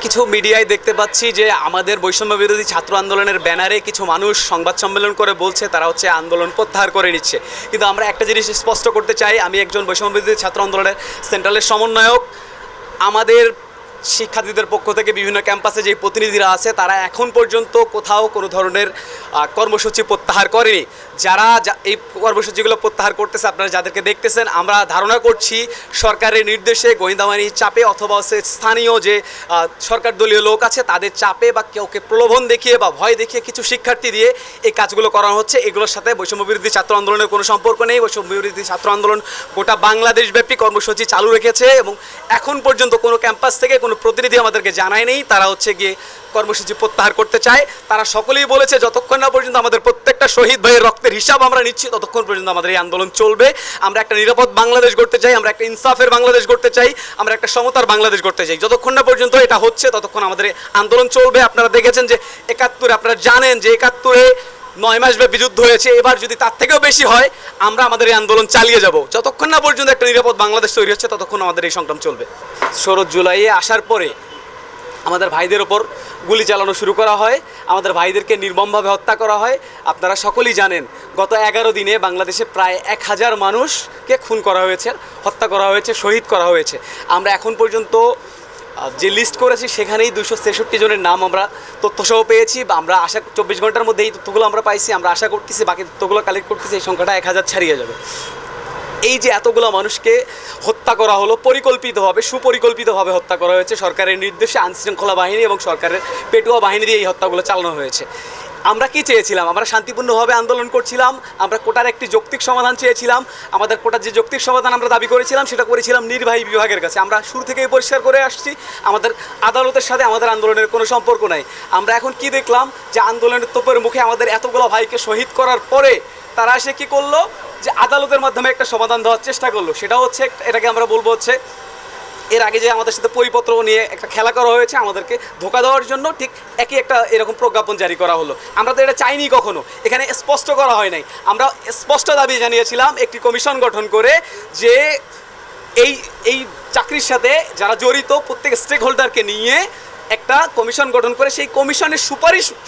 কিছু মিডিয়ায় দেখতে পাচ্ছি যে আমাদের বৈষম্য বিরোধী ছাত্র আন্দোলনের ব্যানারে কিছু মানুষ সংবাদ সম্মেলন করে বলছে তারা হচ্ছে আন্দোলন প্রত্যাহার করে নিচ্ছে, কিন্তু আমরা একটা জিনিস স্পষ্ট করতে চাই, আমি একজন বৈষম্য বিরোধী ছাত্র আন্দোলনের সেন্ট্রালের সমন্বয়ক। আমাদের শিক্ষার্থীদের পক্ষ থেকে বিভিন্ন ক্যাম্পাসে যে প্রতিনিধিরা আছে তারা এখন পর্যন্ত কোথাও কোনো ধরনের কর্মসূচি প্রত্যাহার করেনি। যারা এই কর্মসূচিগুলো প্রত্যাহার করতেছে, আপনারা যাদেরকে দেখতেছেন, আমরা ধারণা করছি সরকারের নির্দেশে, গোয়েন্দা বাহিনীর চাপে, অথবা হচ্ছে স্থানীয় যে সরকার দলীয় লোক আছে তাদের চাপে বা কাউকে প্রলোভন দেখিয়ে বা ভয় দেখিয়ে কিছু শিক্ষার্থী দিয়ে এই কাজগুলো করানো হচ্ছে। এগুলোর সাথে বৈষম্য বিরোধী ছাত্র আন্দোলনের কোনো সম্পর্ক নেই। বৈষম্য বিরোধী ছাত্র আন্দোলন গোটা বাংলাদেশব্যাপী কর্মসূচি চালু রেখেছে এবং এখন পর্যন্ত কোনো ক্যাম্পাস থেকে কোনো প্রতিনিধি আমাদেরকে জানায় নেই তারা হচ্ছে গিয়ে কর্মসূচি প্রত্যাহার করতে চায়। তারা সকলেই বলেছে যতক্ষণ না পর্যন্ত আমাদের প্রত্যেকটা শহীদ ভাইয়ের রক্তের হিসাব আমরা নিচ্ছি ততক্ষণ পর্যন্ত আমাদের এই আন্দোলন চলবে। আমরা একটা নিরাপদ বাংলাদেশ গড়তে চাই, আমরা একটা ইনসাফের বাংলাদেশ গড়তে চাই, আমরা একটা সমতার বাংলাদেশ গড়তে চাই। যতক্ষণ না পর্যন্ত এটা হচ্ছে ততক্ষণ আমাদের আন্দোলন চলবে। আপনারা দেখেছেন যে ৭১, আপনারা জানেন যে ৭১-এ ৯ মাস ব্যাপী যুদ্ধ হয়েছে। এবার যদি তার থেকেও বেশি হয় আমরা আমাদের এই আন্দোলন চালিয়ে যাব। যতক্ষণ না পর্যন্ত একটা নিরাপদ বাংলাদেশ তৈরি হচ্ছে ততক্ষণ আমাদের এই সংগ্রাম চলবে। শরৎ জুলাইয়ে আসার পরে আমাদের ভাইদের ওপর গুলি চালানো শুরু করা হয়, আমাদের ভাইদেরকে নির্মমভাবে হত্যা করা হয়। আপনারা সকলেই জানেন গত ১১ দিনে বাংলাদেশে প্রায় ১,০০০ মানুষকে খুন করা হয়েছে, হত্যা করা হয়েছে, শহীদ করা হয়েছে। আমরা এখন পর্যন্ত যে লিস্ট করেছি সেখানেই ২৬৩ জনের নাম আমরা তথ্যসহ পেয়েছি। আমরা আশা ২৪ ঘন্টার মধ্যে এই তথ্যগুলো আমরা পাইছি। আমরা আশা করতেছি বাকি তথ্যগুলো কালেক্ট করতেছি, এই সংখ্যাটা ১,০০০ ছাড়িয়ে যাবে। এই যে এতগুলো মানুষকে হত্যা করা হলো, পরিকল্পিতভাবে সুপরিকল্পিতভাবে হত্যা করা হয়েছে সরকারের নির্দেশে, আইনশৃঙ্খলা বাহিনী এবং সরকারের পেটুয়া বাহিনী দিয়ে এই হত্যাগুলো চালানো হয়েছে। আমরা কি চেয়েছিলাম? আমরা শান্তিপূর্ণভাবে আন্দোলন করছিলাম, আমরা কোটার একটি যৌক্তিক সমাধান চেয়েছিলাম। আমাদের কোটার যে যৌক্তিক সমাধান আমরা দাবি করেছিলাম সেটা করেছিলাম নির্বাহী বিভাগের কাছে। আমরা শুরু থেকেই পরিষ্কার করে আসছি আমাদের আদালতের সাথে আমাদের আন্দোলনের কোনো সম্পর্ক নাই। আমরা এখন কি দেখলাম যে আন্দোলনের তোপের মুখে আমাদের এতগুলো ভাইকে শহীদ করার পরে তারা এসে কী করলো, যে আদালতের মাধ্যমে একটা সমাধান দেওয়ার চেষ্টা করলো। সেটা হচ্ছে, এটাকে আমরা বলবো হচ্ছে এর আগে যে আমাদের সাথে পরিপত্র নিয়ে একটা খেলা করা হয়েছে আমাদেরকে ধোঁকা দেওয়ার জন্য, ঠিক একই একটা এরকম প্রজ্ঞাপন জারি করা হলো। আমরা তো এটা চাইনি কখনো, এখানে স্পষ্ট করা হয় নাই। আমরা স্পষ্ট দাবি জানিয়েছিলাম একটি কমিশন গঠন করে যে এই চাকরির সাথে যারা জড়িত প্রত্যেক স্টেক হোল্ডারকে নিয়ে একটা কমিশন গঠন করে সেই কমিশনের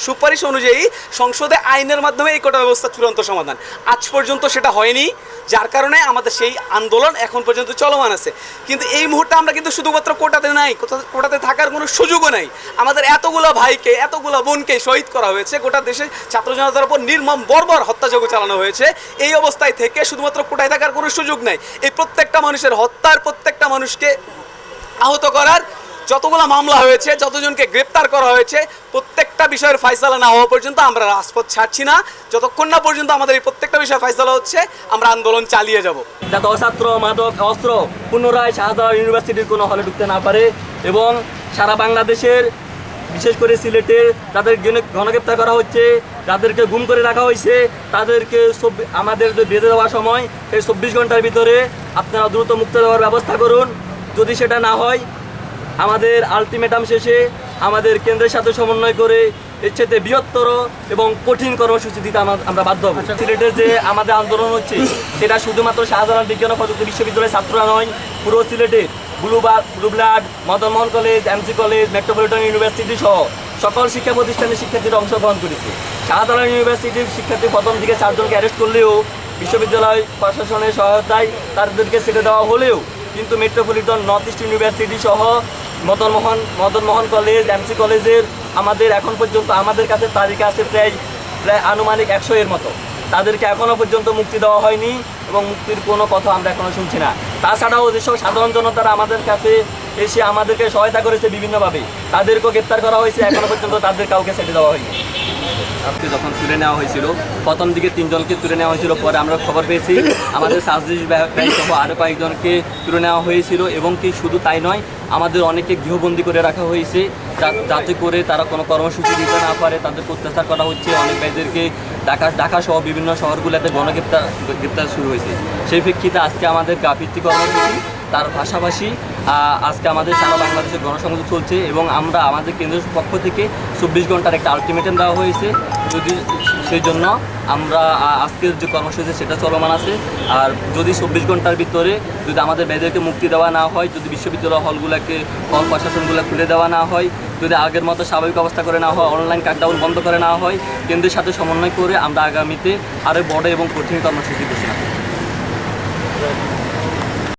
সুপারিশ অনুযায়ী সংসদে আইনের মাধ্যমে এই কোটা ব্যবস্থা চূড়ান্ত সমাধান। আজ পর্যন্ত সেটা হয়নি, যার কারণে আমাদের সেই আন্দোলন এখন পর্যন্ত চলমান আছে। কিন্তু এই মুহূর্তে আমরা কিন্তু শুধুমাত্র কোটাতে নাই, কোটাতে থাকার কোনো সুযোগও নাই। আমাদের এতগুলো ভাইকে, এতগুলো বোনকে শহীদ করা হয়েছে, গোটা দেশে ছাত্র জনতার উপর নির্মম বর্বর হত্যাযজ্ঞ চালানো হয়েছে। এই অবস্থায় থেকে শুধুমাত্র কোটায় থাকার কোনো সুযোগ নাই। এই প্রত্যেকটা মানুষের হত্যার, প্রত্যেকটা মানুষকে আহত করার যতগুলো মামলা হয়েছে, যতজনকে গ্রেপ্তার করা হয়েছে, প্রত্যেকটা বিষয়ের ফয়সালা না হওয়া পর্যন্ত আমরা রাজপথ ছাড়ছি না। যতক্ষণ না পর্যন্ত আমাদের এই প্রত্যেকটা বিষয় ফয়সালা হচ্ছে আমরা আন্দোলন চালিয়ে যাব। যাতে অছাত্র মাদক অস্ত্র পুনরায় শাহজালাল ইউনিভার্সিটির কোনো হলে ঢুকতে না পারে এবং সারা বাংলাদেশের বিশেষ করে সিলেটের যাদের গণগ্রেপ্তার করা হচ্ছে, যাদেরকে গুম করে রাখা হয়েছে, তাদেরকে আমাদের বেঁধে দেওয়ার সময় সেই ২৪ ঘন্টার ভিতরে আপনারা দ্রুত মুক্ত দেওয়ার ব্যবস্থা করুন। যদি সেটা না হয় আমাদের আলটিমেটাম শেষে আমাদের কেন্দ্রের সাথে সমন্বয় করে এর সাথে বৃহত্তর এবং কঠিন কর্মসূচি দিতে আমরা বাধ্য হব। সিলেটের যে আমাদের আন্দোলন হচ্ছে সেটা শুধুমাত্র শাহজালাল বিজ্ঞান ও প্রযুক্তি বিশ্ববিদ্যালয়ের ছাত্ররা নয়, পুরো সিলেটের blue blood, Madan Mohan college, MC college, Metropolitan university সহ সকল শিক্ষা প্রতিষ্ঠানের শিক্ষার্থীরা অংশগ্রহণ করেছে। শাহজালাল ইউনিভার্সিটির শিক্ষার্থী প্রথম দিকে ৪ জনকে অ্যারেস্ট করলেও বিশ্ববিদ্যালয় প্রশাসনের সহায়তায় তাদেরকে ছেড়ে দেওয়া হলেও কিন্তু মেট্রোপলিটন নর্থ ইস্ট ইউনিভার্সিটি সহ মদন মোহন কলেজ, এমসি কলেজের আমাদের এখন পর্যন্ত আমাদের কাছে তালিকা আছে প্রায় আনুমানিক ১০০-এর মতো। তাদেরকে এখনও পর্যন্ত মুক্তি দেওয়া হয়নি এবং মুক্তির কোনো কথা আমরা এখনও শুনছি না। তাছাড়াও যেসব সাধারণ জনতারা আমাদের কাছে এসে আমাদেরকে সহায়তা করেছে বিভিন্নভাবে, তাদেরকেও গ্রেপ্তার করা হয়েছে, এখনও পর্যন্ত তাদের কাউকে ছেড়ে দেওয়া হয়নি। আজকে যখন তুলে নেওয়া হয়েছিল, প্রথম দিকে ৩ জনকে তুলে নেওয়া হয়েছিল, পরে আমরা খবর পেয়েছি আমাদের সার্জিস ভাই সহ আরও কয়েকজনকে তুলে নেওয়া হয়েছিল এবং কি শুধু তাই নয়, আমাদের অনেকে গৃহবন্দী করে রাখা হয়েছে যাতে করে তারা কোনো কর্মসূচি দিতে না পারে, তাদেরকে অত্যাচার করা হচ্ছে। অনেক ভাইদেরকে ঢাকা সহ বিভিন্ন শহরগুলোতে গ্রেপ্তার শুরু হয়েছে। সেই প্রেক্ষিতে আজকে আমাদের ভিত্তিক কর্মসূচি তার পাশাপাশি আজকে আমাদের সারা বাংলাদেশের গণসংযোগ চলছে এবং আমরা আমাদের কেন্দ্রের পক্ষ থেকে 24 ঘন্টার একটা আলটিমেটাম দেওয়া হয়েছে। যদি সেই জন্য আমরা আজকের যে কর্মসূচি সেটা চলমান আছে। আর যদি 24 ঘন্টার ভিতরে যদি আমাদের মেয়েদেরকে মুক্তি দেওয়া না হয়, যদি বিশ্ববিদ্যালয় হলগুলোকে হল প্রশাসনগুলো খুলে দেওয়া না হয়, যদি আগের মতো স্বাভাবিক অবস্থা করে না হয়, অনলাইন কাটডাউন বন্ধ করে না হয়, কেন্দ্রের সাথে সমন্বয় করে আমরা আগামীতে আরও বড় এবং কঠিন কর্মসূচি ঘোষণা করব।